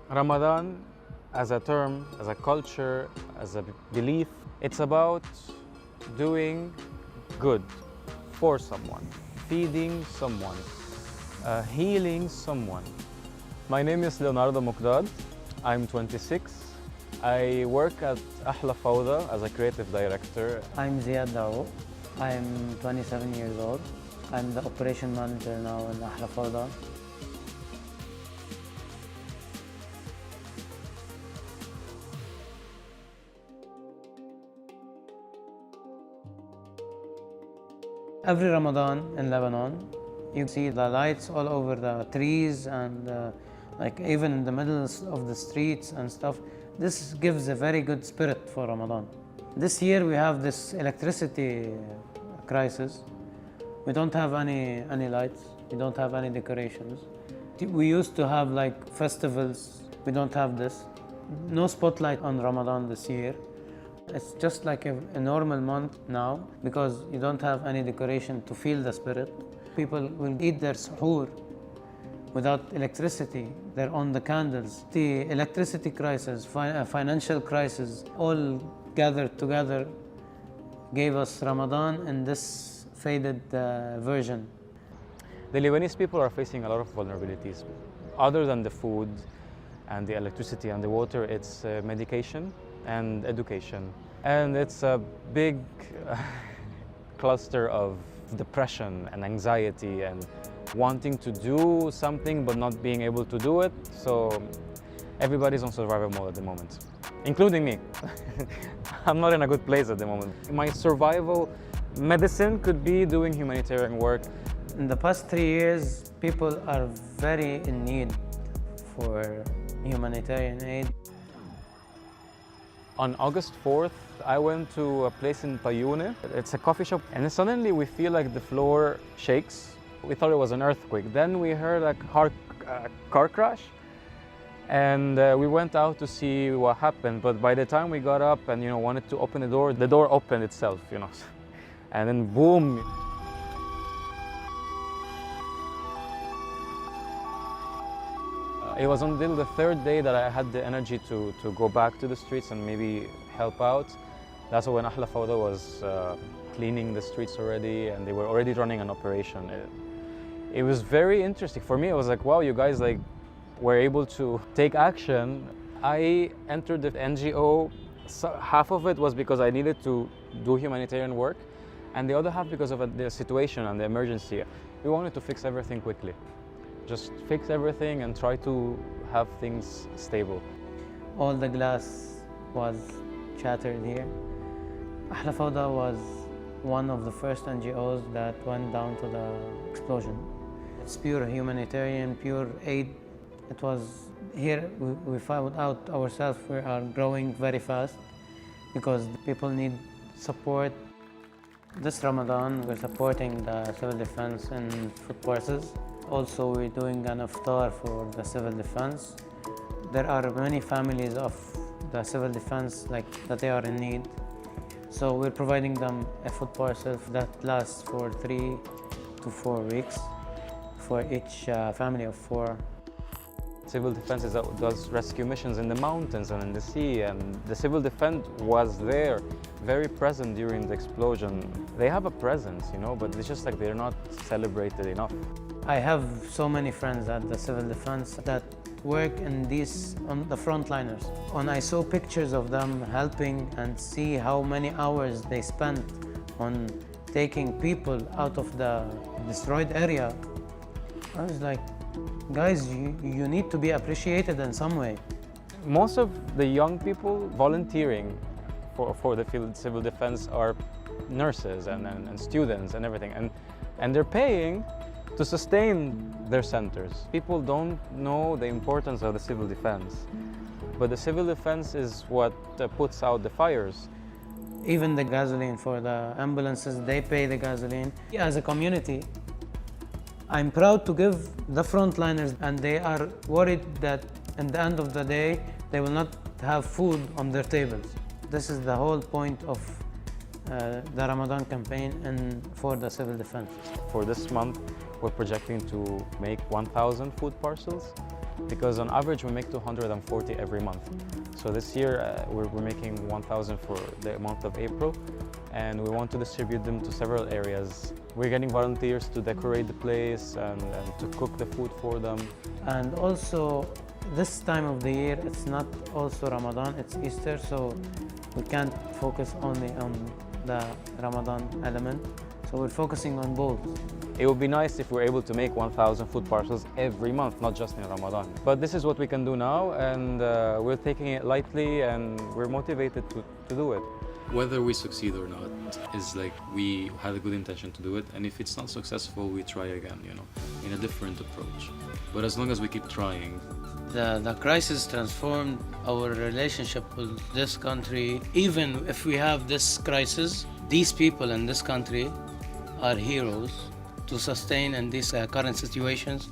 Ramadan, as a term, as a culture, as a belief, it's about doing good for someone, feeding someone, healing someone. My name is Leonardo Moqdad. I'm 26. I work at Ahla Fawda as a creative director. I'm Ziad Daouk. I'm 27 years old. I'm the operation manager now in Ahla Fawda. Every Ramadan in Lebanon, you see the lights all over the trees and like even in the middle of the streets and stuff. This gives a very good spirit for Ramadan. This year we have this electricity crisis. We don't have any lights. We don't have any decorations. We used to have like festivals. We don't have this. No spotlight on Ramadan this year. It's just like a normal month now because you don't have any decoration to feel the spirit. People will eat their suhoor without electricity. They're on the candles. The electricity crisis, financial crisis, all gathered together gave us Ramadan in this faded version. The Lebanese people are facing a lot of vulnerabilities. Other than the food and the electricity and the water, it's medication and education. And it's a big cluster of depression and anxiety and wanting to do something but not being able to do it. So everybody's on survival mode at the moment, including me. I'm not in a good place at the moment. My survival medicine could be doing humanitarian work. In the past 3 years, people are very in need for humanitarian aid. On August 4th, I went to a place in Payune. It's a coffee shop, and then suddenly we feel like the floor shakes. We thought it was an earthquake. Then we heard a car crash, and we went out to see what happened. But by the time we got up and wanted to open the door opened itself, and then boom. It was until the third day that I had the energy to go back to the streets and maybe help out. That's when Ahla Fawda was cleaning the streets already, and they were already running an operation. It was very interesting. For me, it was like, wow, you guys were able to take action. I entered the NGO. So half of it was because I needed to do humanitarian work, and the other half because of the situation and the emergency. We wanted to fix everything quickly. Just fix everything and try to have things stable. All the glass was shattered here. Ahla Fawda was one of the first NGOs that went down to the explosion. It's pure humanitarian, pure aid. It was here we found out ourselves we are growing very fast because the people need support. This Ramadan, we're supporting the civil defense and food parcels. Also, we're doing an iftar for the civil defense. There are many families of the civil defense that they are in need. So we're providing them a food parcel that lasts for 3 to 4 weeks for each family of 4. Civil defense does rescue missions in the mountains and in the sea, and the civil defense was there, very present during the explosion. They have a presence, but it's just like they're not celebrated enough. I have so many friends at the civil defense that work on the frontliners. When I saw pictures of them helping and see how many hours they spent on taking people out of the destroyed area, I was like, guys, you need to be appreciated in some way. Most of the young people volunteering for the field civil defense are nurses and students and everything, and they're paying to sustain their centers. People don't know the importance of the civil defense, but the civil defense is what puts out the fires. Even the gasoline for the ambulances, they pay the gasoline. As a community, I'm proud to give the frontliners, and they are worried that at the end of the day, they will not have food on their tables. This is the whole point of the Ramadan campaign and for the civil defense. For this month, we're projecting to make 1,000 food parcels because on average we make 240 every month. So this year we're making 1,000 for the month of April, and we want to distribute them to several areas. We're getting volunteers to decorate the place and to cook the food for them. And also, this time of the year, it's not also Ramadan, it's Easter, so we can't focus only on the Ramadan element. So we're focusing on both. It would be nice if we're able to make 1,000 food parcels every month, not just in Ramadan. But this is what we can do now, and we're taking it lightly, and we're motivated to do it. Whether we succeed or not is like we had a good intention to do it, and if it's not successful, we try again, you know, in a different approach. But as long as we keep trying. The crisis transformed our relationship with this country. Even if we have this crisis, these people in this country are heroes to sustain in these current situations.